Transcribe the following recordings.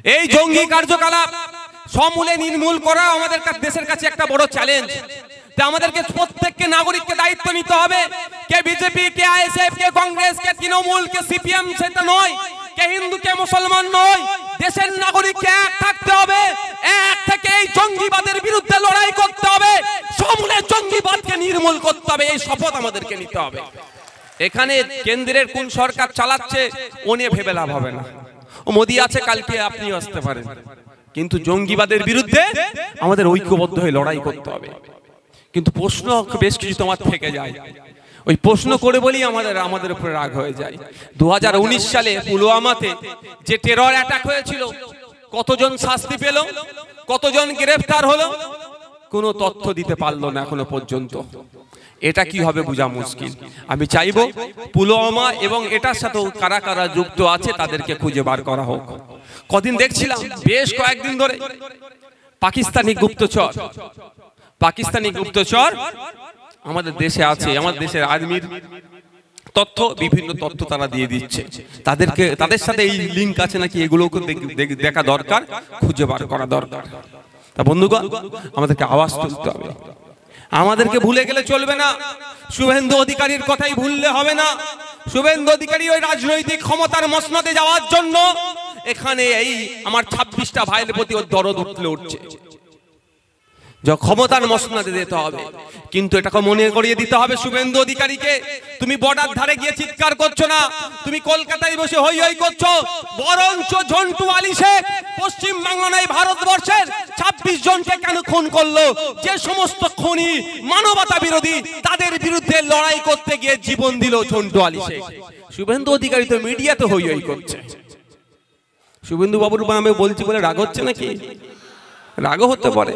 এই জঙ্গি কার্যকলাপ সমূলে নির্মূল করা আমাদের দেশের কাছে একটা বড় চ্যালেঞ্জ। আমাদেরকে প্রত্যেককে নাগরিককে দায়িত্ব নিতে হবে। কে বিজেপি, কে আইএসএফ, কে কংগ্রেস, কে তৃণমূল, কে সিপিএম সেটা নয়, কে হিন্দু, কে মুসলমান নয়। দেশের নাগরিককে এক থাকতে হবে, এক থেকে এই জঙ্গিবাদের বিরুদ্ধে লড়াই করতে হবে, সমূলে জঙ্গিবাদকে নির্মূল করতে হবে। এই শপথ আমাদেরকে নিতে হবে। এখানে কেন্দ্রের কোন সরকার চালাচ্ছে ও নিয়ে ভেবে লাভ হবে না। ও মোদি আছে, কালকে আপনিও আসতে পারেন, কিন্তু জঙ্গিবাদের বিরুদ্ধে আমাদের ঐক্যবদ্ধ হয়ে লড়াই করতে হবে। কিন্তু প্রশ্ন বেশ কিছু তোমার থেকে যায়, ওই প্রশ্ন করে বলি আমাদের উপরে রাগ হয়ে যায়। 2019 সালে পুলওয়ামাতে যে টেরর অ্যাটাক হয়েছিল, কতজন শাস্তি পেল, কতজন গ্রেফতার হলো, কোনো তথ্য দিতে পারলো না এখনো পর্যন্ত। এটা কি হবে বোঝা মুশকিল। আমি চাইবো পুলওয়ামা এবং এটার সাথে কারা কারা যুক্ত আছে তাদেরকে খুঁজে বার করা হোক। কদিন দেখছিলাম বেশ কয়েকদিন ধরে পাকিস্তানি গুপ্তচর আমাদের দেশে আছে, আমাদের দেশের আর্মির তথ্য, বিভিন্ন তথ্য তারা দিয়ে দিচ্ছে। তাদের সাথে এই লিঙ্ক আছে নাকি এগুলোকে দেখা দরকার, খুঁজে বার করা দরকার। তা বন্ধুগণ, আমাদেরকে আওয়াজ তুলতে হবে। আমাদেরকে ভুলে গেলে চলবে না। শুভেন্দু অধিকারীর কথাই ভুললে হবে না। শুভেন্দু অধিকারী ওই রাজনৈতিক ক্ষমতার মসনদে যাওয়ার জন্য এখানে এই আমার 26টা ভাইয়ের প্রতি ওর দরদ উঠছে। ক্ষমতার মসনদে দিতে হবে, কিন্তু এটাকে মনে করিয়ে দিতে হবে শুভেন্দু অধিকারীকে, তুমি বর্ডার ধারে গিয়ে চিৎকার করছো না, তুমি কলকাতায় বসে হই হই করছো, বরঞ্চ ঝন্টু আলী শেখ পশ্চিম বাংলা নয় ভারতবর্ষের 26 জনকে কেন খুন করলো? যে সমস্ত খুনি মানবতা বিরোধী তাদের বিরুদ্ধে লড়াই করতে গিয়ে জীবন দিল ঝন্টু আলী শেখ। শুভেন্দু অধিকারী তো মিডিয়াতে হই হই করছে। শুভেন্দু বাবুর নামে বলছি বলে রাগ হচ্ছে নাকি? রাগও হতে পারে,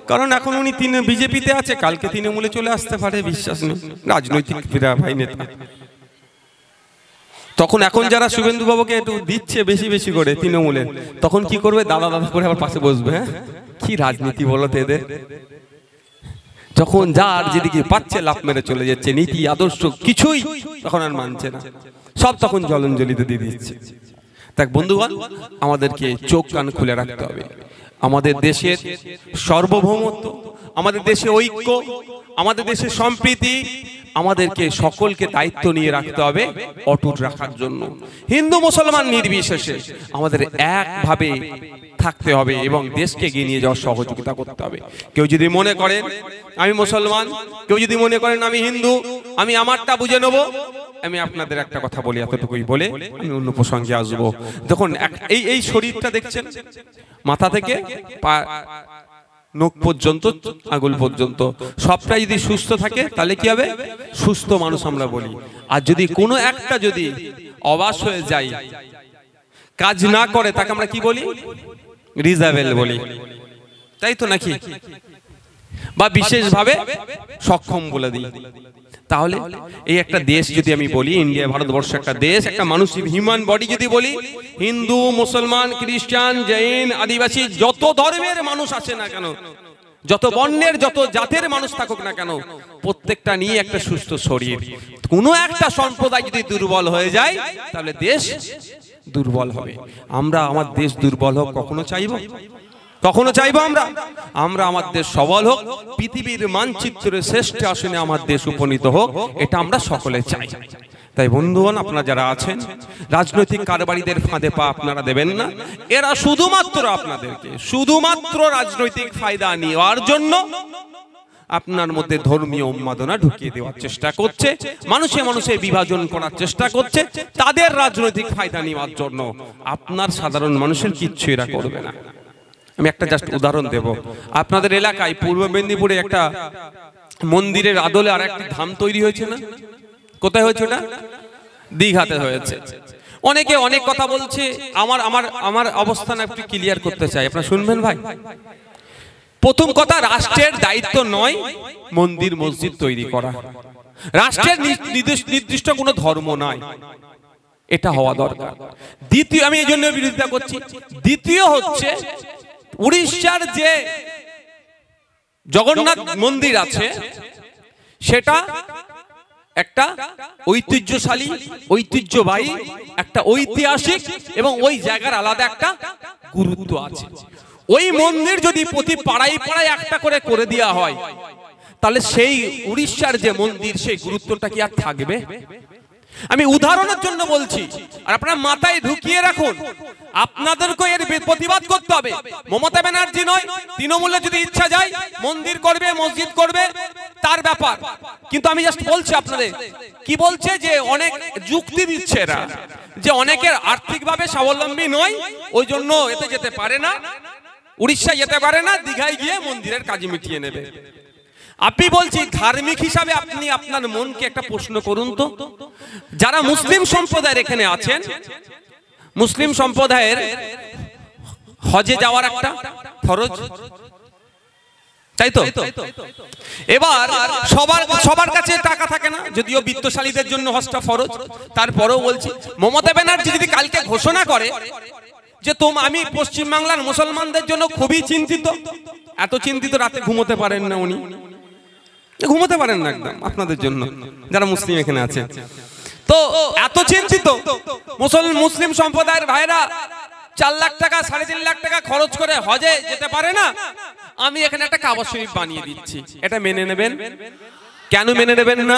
কারণ এখন উনি বিজেপিতে আছে, কালকে তৃণমূলে চলে আসতে পারে, বিশ্বাস নেই। রাজনৈতিক ভাই নেতা, তখন এখন যারা শুভেন্দু বাবুকে একটু দিচ্ছে বেশি বেশি করে তৃণমূলের, তখন কি করবে? দাদা দাদা করে আবার পাশে বসবে। হ্যাঁ, কি রাজনীতি বলো তো এদের। যখন যার যেদিকে পাচ্ছে লাফ মেরে চলে যাচ্ছে, নীতি আদর্শ কিছুই তখন আর মানছে না, সব তখন জলাঞ্জলিতে দিয়ে দিচ্ছে। তাই বন্ধুগণ, আমাদেরকে চোখ কান খুলে রাখতে হবে। আমাদের দেশের সার্বভৌমত্ব, আমাদের দেশে ঐক্য, আমাদের দেশের সম্প্রীতি, আমাদেরকে সকলকে দায়িত্ব নিয়ে রাখতে হবে অটুট রাখার জন্য। হিন্দু মুসলমান নির্বিশেষে আমাদের একভাবে থাকতে হবে এবং দেশকে এগিয়ে নিয়ে যাওয়ার সহযোগিতা করতে হবে। কেউ যদি মনে করেন আমি মুসলমান, কেউ যদি মনে করেন আমি হিন্দু, আমি আমারটা বুঝে নেব, আমি আপনাদের একটা কথা বলি, এতটুকুই বলে আমি অন্য প্রসঙ্গে আসবো। দেখুন, এই শরীরটা দেখছেন, মাথা থেকে নখ পর্যন্ত, আঙুল পর্যন্ত সবটাই যদি সুস্থ থাকে তাহলে কি হবে? সুস্থ মানুষ আমরা বলি। আর যদি কোনো একটা যদি অবাস হয়ে যায়, কাজ না করে, তাকে আমরা কি বলি? রিজার্ভেল বলি, তাই তো নাকি? বা বিশেষভাবে সক্ষম বলে দিই। তাহলে এই একটা দেশ যদি আমি বলি, ইন্ডিয়া ভারতবর্ষ একটা দেশ, একটা মানুষ হিউম্যান বডি যদি বলি, হিন্দু মুসলমান খ্রিস্টান জৈন আদিবাসী যত ধর্মের মানুষ আছে না কেন, যত বর্ণের যত জাতের মানুষ থাকুক না কেন, প্রত্যেকটা নিয়ে একটা সুস্থ শরীর। কোনো একটা সম্প্রদায় যদি দুর্বল হয়ে যায় তাহলে দেশ দুর্বল হবে। আমরা আমার দেশ দুর্বল হোক কখনো চাইবো? কখনো চাইবো আমরা আমার দেশ সবল হোক, পৃথিবীর মানচিত্রে শ্রেষ্ঠ আসনে আমার দেশ উপনীত হোক, এটা আমরা সকলে চাই। তাই বন্ধুগণ, আপনারা যারা আছেন, রাজনৈতিক কারবারিদের ফাঁদে পা আপনারা দেবেন না। এরা শুধুমাত্র আপনাদেরকে শুধুমাত্র রাজনৈতিক ফায়দা নেওয়ার জন্য আপনার মধ্যে ধর্মীয় উন্মাদনা ঢুকিয়ে দেওয়ার চেষ্টা করছে, মানুষে মানুষে বিভাজন করার চেষ্টা করছে, তাদের রাজনৈতিক ফায়দা নেওয়ার জন্য। আপনার সাধারণ মানুষের কিচ্ছু এরা করবে না। আমি একটা জাস্ট উদাহরণ দেব। আপনাদের এলাকায় পূর্ব মেদিনীপুরে একটা মন্দিরের আদলে আর একটা ধাম তৈরি হয়েছে না? কোথায় হয়েছে ওটা? দীঘাতে হয়েছে। অনেকে অনেক কথা বলছে, আমার অবস্থান একটু ক্লিয়ার করতে চাই, আপনারা শুনবেন ভাই। প্রথম কথা, রাষ্ট্রের দায়িত্ব নয় মন্দির মসজিদ তৈরি করা, রাষ্ট্রের নির্দিষ্ট কোনো ধর্ম নয়, এটা হওয়া দরকার। দ্বিতীয়, আমি এই জন্য বিরোধিতা করছি। দ্বিতীয় হচ্ছে, উড়িষ্যার যে জগন্নাথ মন্দির আছে সেটা একটা ঐতিহ্যশালী, ঐতিহ্যবাহী, একটা ঐতিহাসিক এবং ওই জায়গার আলাদা একটা গুরুত্ব আছে। ওই মন্দির যদি প্রতি পাড়ায় পাড়ায় একটা করে দেওয়া হয়, তাহলে সেই উড়িষ্যার যে মন্দির সেই গুরুত্বটা কি আর থাকবে? আমি উদাহরণের জন্য বলছি, আর আপনারা মাথায় ঢুকিয়ে রাখুন, আপনাদেরকে এর প্রতিবাদ করতে হবে। মমতা ব্যানার্জি নয়, তৃণমূলে যদি ইচ্ছা যায় মন্দির করবে, মসজিদ করবে, তার ব্যাপার। কিন্তু আমি জাস্ট বলছি আপনাদের, কি বলছে যে অনেক যুক্তি দিচ্ছে এরা, যে অনেকের আর্থিকভাবে স্বাবলম্বী নয়, ওই জন্য এতে যেতে পারে না, উড়িষ্যা যেতে পারে না, দীঘায় গিয়ে মন্দিরের কাজ মিটিয়ে নেবে। আপনি বলছি ধার্মিক হিসাবে আপনি আপনার মনকে একটা প্রশ্ন করুন তো, যারা মুসলিম সম্প্রদায়ের এখানে আছেন, মুসলিম সম্প্রদায়ের হজে যাওয়ার একটা ফরজ, তাই তো? এবার সবার কাছে টাকা থাকে না, যদিও বিত্তশালীদের জন্য হজটা ফরজ। তারপরেও বলছি, মমতা ব্যানার্জি যদি কালকে ঘোষণা করে যে আমি পশ্চিমবাংলার মুসলমানদের জন্য খুবই চিন্তিত, এত চিন্তিত রাতে ঘুমোতে পারেন না, উনি ঘুমোতে পারেন না একদম আপনাদের জন্য যারা মুসলিম এখানে আছে, তো এত চিন্তিত মুসলিম সম্প্রদায়ের ভাইরা 4 লাখ টাকা 3.5 লাখ টাকা খরচ করে হজে যেতে পারে না, আমি এখানে একটা কাবা শরীফ বানিয়ে দিচ্ছি, এটা মেনে নেবেন? কেন মেনে নেবেন না?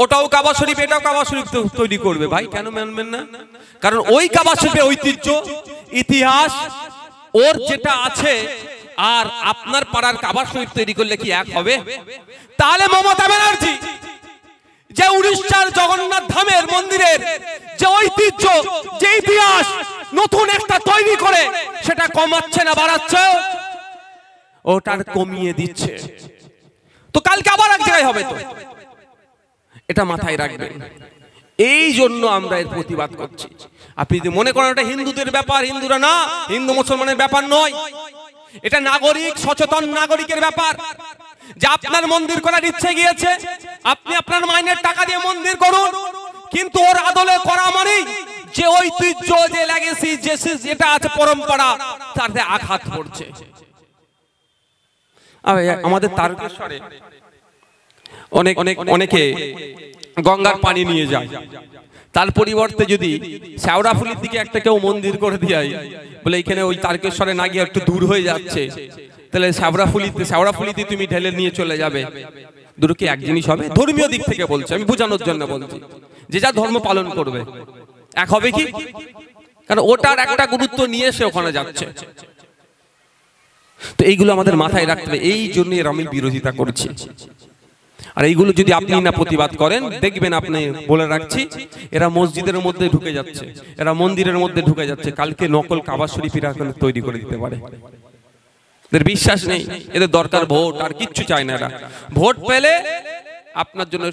ওটাও কাবা শরীফ, এটাও কাবা শরীফ তৈরি করবে, ভাই কেন মানবেন না? কারণ ওই কাবা শরীফের ঐতিহ্য, ইতিহাস ওর যেটা আছে, আর আপনার পাড়ার কাবা শরীফ তৈরি করলে কি এক হবে? তাহলে মমতা ব্যানার্জি যে উড়িষ্যার জগন্নাথ ধামের মন্দিরের যে ঐতিহ্য, যে ইতিহাস নতুন একটা তৈরি করে, সেটা কমাচ্ছে না বাড়াচ্ছে? ওটার কমিয়ে দিচ্ছে। তো কালকে আবার এক জায়গায় হবে, তো এটা মাথায় রাখবেন। এই জন্য আমরা এর প্রতিবাদ করছি। আপনি যদি মনে করেন এটা হিন্দুদের ব্যাপার, হিন্দুরা না, হিন্দু মুসলমানের ব্যাপার নয়, এটা নাগরিক, সচেতন নাগরিকের ব্যাপার। যে আপনার মন্দির করার ইচ্ছে গিয়েছে, আপনি আপনার মাইনের টাকা দিয়ে মন্দির করুন, কিন্তু ওর আদলে করা মানেই যে ঐতিহ্য, যে লেগেসি, যেটা আছে পরম্পরা, তাতে আঘাত পড়ছে। আমাদের তারকেশ্বরে অনেকে গঙ্গার পানি নিয়ে যায়, তার পরিবর্তে যদি শেওড়াফুলির দিকে একটা কেউ মন্দির করে দেয়, বলে এখানে ওই তারকেশ্বরে না গিয়ে একটু দূর হয়ে যাচ্ছে, তাহলে শেওড়াফুলিতে তুমি ঢেলে নিয়ে চলে যাবে, দুটো কি এক জিনিস হবে? ধর্মীয় দিক থেকে বলছি, আমি বোঝানোর জন্য বলছি, যে যা ধর্ম পালন করবে এক হবে কি? কারণ ওটার একটা গুরুত্ব নিয়ে সে ওখানে যাচ্ছে। তো এইগুলো আমাদের মাথায় রাখতে হবে, এই জন্য এর আমি বিরোধিতা করছি। আর এইগুলো যদি আপনি না প্রতিবাদ করেন, দেখবেন, আপনি বলে রাখছি, এরা মসজিদের মধ্যে ঢুকে যাচ্ছে, এরা মন্দিরের মধ্যে ঢুকে যাচ্ছে, কালকে নকল কাবা শরীফের তৈরি করে দিতে পারে। এদের বিশ্বাস নেই, এদের দরকার ভোট, আর কিচ্ছু চায় না। এরা ভোট পেলে আপনার জন্য